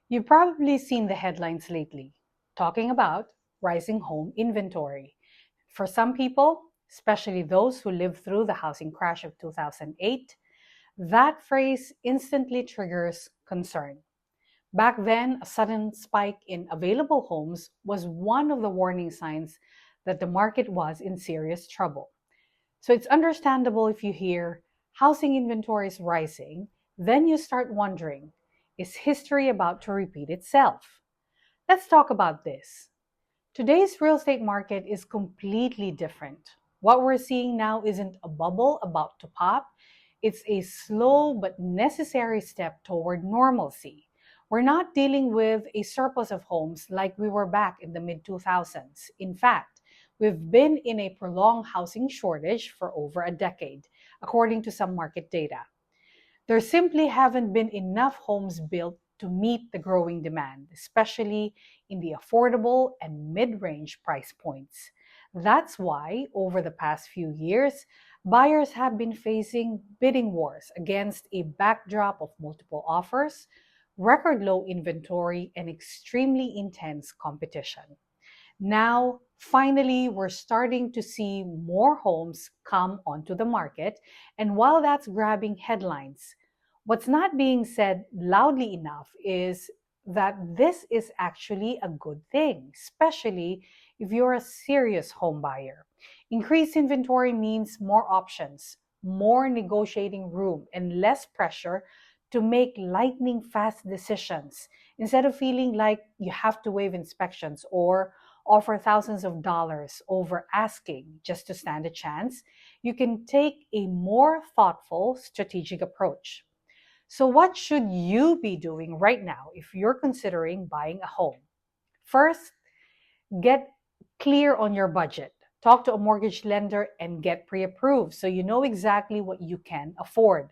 You've probably seen the headlines lately talking about rising home inventory. For some people, especially those who lived through the housing crash of 2008, that phrase instantly triggers concern. Back then, a sudden spike in available homes was one of the warning signs that the market was in serious trouble. So it's understandable if you hear housing inventory is rising, then you start wondering, is history about to repeat itself? Let's talk about this. Today's real estate market is completely different. What we're seeing now isn't a bubble about to pop, it's a slow but necessary step toward normalcy. We're not dealing with a surplus of homes like we were back in the mid 2000s. In fact, we've been in a prolonged housing shortage for over a decade, according to some market data. There simply haven't been enough homes built to meet the growing demand, especially in the affordable and mid range price points. That's why, over the past few years, buyers have been facing bidding wars against a backdrop of multiple offers, record low inventory, and extremely intense competition. Now, finally, we're starting to see more homes come onto the market. And while that's grabbing headlines, what's not being said loudly enough is that this is actually a good thing, especially if you're a serious home buyer. Increased inventory means more options, more negotiating room, and less pressure to make lightning fast decisions instead of feeling like you have to waive inspections or offer thousands of dollars over asking just to stand a chance. You can take a more thoughtful, strategic approach. So, what should you be doing right now if you're considering buying a home? First, get clear on your budget. Talk to a mortgage lender and get pre approved so you know exactly what you can afford.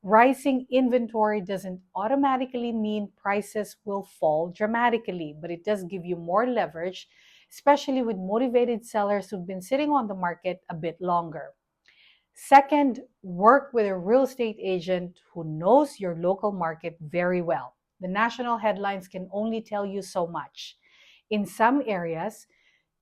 Rising inventory doesn't automatically mean prices will fall dramatically, but it does give you more leverage, especially with motivated sellers who've been sitting on the market a bit longer. Second, work with a real estate agent who knows your local market very well. The national headlines can only tell you so much. In some areas,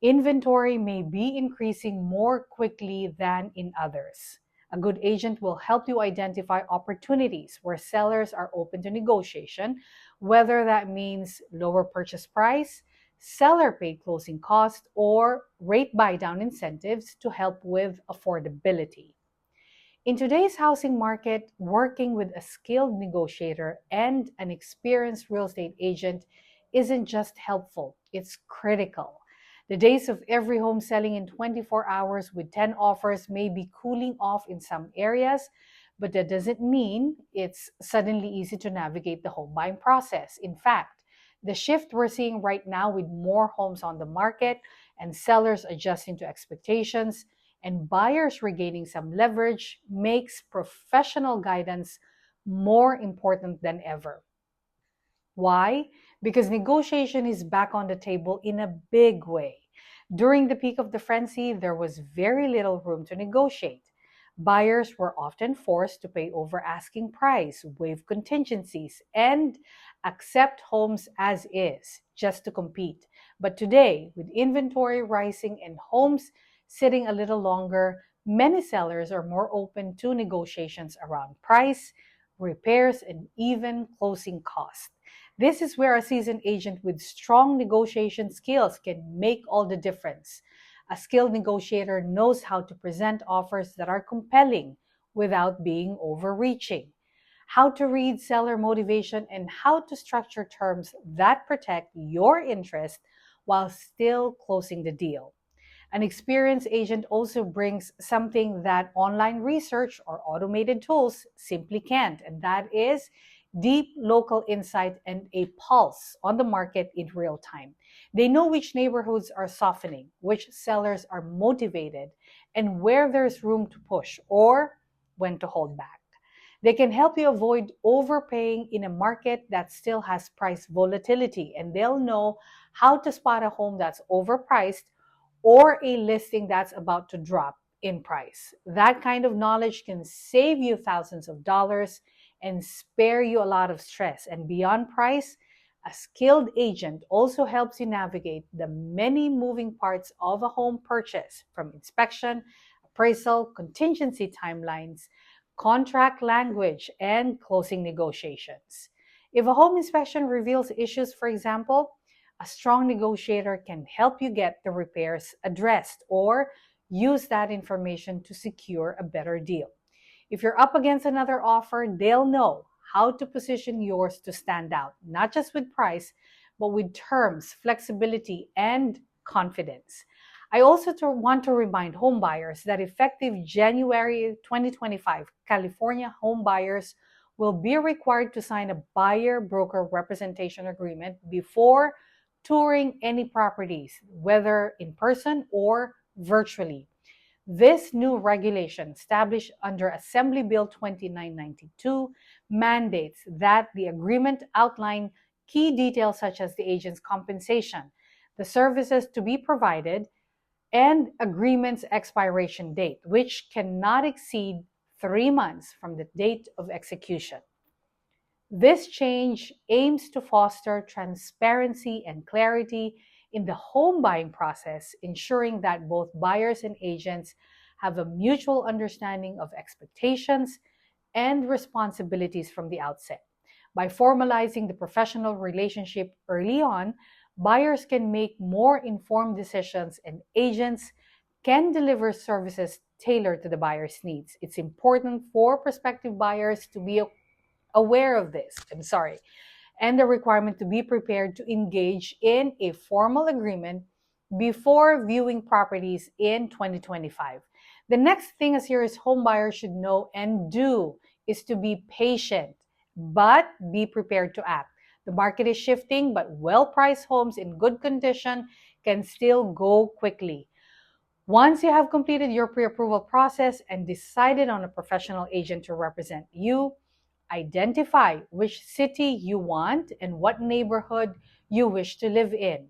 inventory may be increasing more quickly than in others. A good agent will help you identify opportunities where sellers are open to negotiation, whether that means lower purchase price, seller paid closing cost, or rate buy down incentives to help with affordability. In today's housing market, working with a skilled negotiator and an experienced real estate agent isn't just helpful, it's critical. The days of every home selling in 24 hours with 10 offers may be cooling off in some areas, but that doesn't mean it's suddenly easy to navigate the home buying process. In fact, the shift we're seeing right now with more homes on the market and sellers adjusting to expectations and buyers regaining some leverage makes professional guidance more important than ever. Why? Because negotiation is back on the table in a big way. During the peak of the frenzy, there was very little room to negotiate. Buyers were often forced to pay over asking price, waive contingencies, and accept homes as is just to compete. But today, with inventory rising and homes sitting a little longer, many sellers are more open to negotiations around price, repairs, and even closing costs. This is where a seasoned agent with strong negotiation skills can make all the difference. A skilled negotiator knows how to present offers that are compelling without being overreaching, how to read seller motivation, and how to structure terms that protect your interest while still closing the deal. An experienced agent also brings something that online research or automated tools simply can't, and that is deep local insight and a pulse on the market in real time. They know which neighborhoods are softening, which sellers are motivated, and where there's room to push or when to hold back. They can help you avoid overpaying in a market that still has price volatility, and they'll know how to spot a home that's overpriced or a listing that's about to drop in price. That kind of knowledge can save you thousands of dollars and spare you a lot of stress. And beyond price, A skilled agent also helps you navigate the many moving parts of a home purchase, from inspection, appraisal, contingency timelines, contract language, and closing negotiations. If a home inspection reveals issues, for example, a strong negotiator can help you get the repairs addressed or use that information to secure a better deal. If you're up against another offer, they'll know how to position yours to stand out, not just with price, but with terms, flexibility, and confidence. I also want to remind home buyers that effective January 2025, California home buyers will be required to sign a buyer broker representation agreement before touring any properties, whether in person or virtually. This new regulation, established under Assembly Bill 2992, mandates that the agreement outline key details such as the agent's compensation, the services to be provided, and agreement's expiration date, which cannot exceed 3 months from the date of execution. This change aims to foster transparency and clarity in the home buying process, ensuring that both buyers and agents have a mutual understanding of expectations and responsibilities from the outset. By formalizing the professional relationship early on, buyers can make more informed decisions and agents can deliver services tailored to the buyer's needs. It's important for prospective buyers to be aware of this. And the requirement to be prepared to engage in a formal agreement before viewing properties in 2025. The next thing a serious home buyer should know and do is to be patient, but be prepared to act. The market is shifting, but well-priced homes in good condition can still go quickly. Once you have completed your pre-approval process and decided on a professional agent to represent you, identify which city you want and what neighborhood you wish to live in.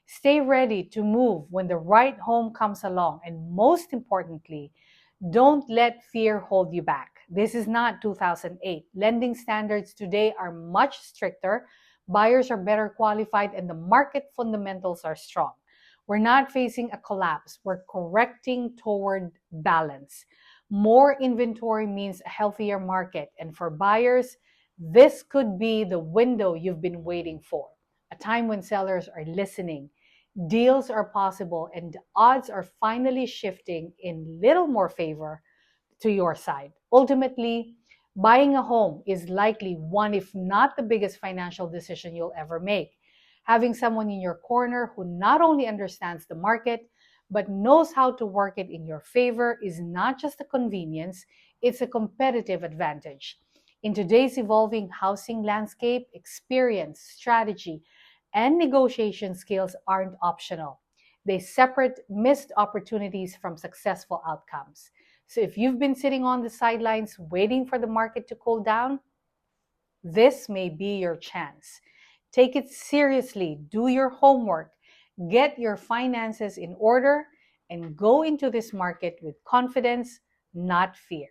Stay ready to move when the right home comes along. And most importantly, don't let fear hold you back. This is not 2008. Lending standards today are much stricter, buyers are better qualified, and the market fundamentals are strong. We're not facing a collapse. We're correcting toward balance. More inventory means a healthier market. And for buyers, this could be the window you've been waiting for. A time when sellers are listening, deals are possible, and the odds are finally shifting in little more favor to your side. Ultimately, buying a home is likely one, if not the biggest financial decision you'll ever make. Having someone in your corner who not only understands the market, but knows how to work it in your favor is not just a convenience, it's a competitive advantage. In today's evolving housing landscape, experience, strategy, and negotiation skills aren't optional. They separate missed opportunities from successful outcomes. So if you've been sitting on the sidelines waiting for the market to cool down, this may be your chance. Take it seriously, do your homework, get your finances in order, and go into this market with confidence, not fear.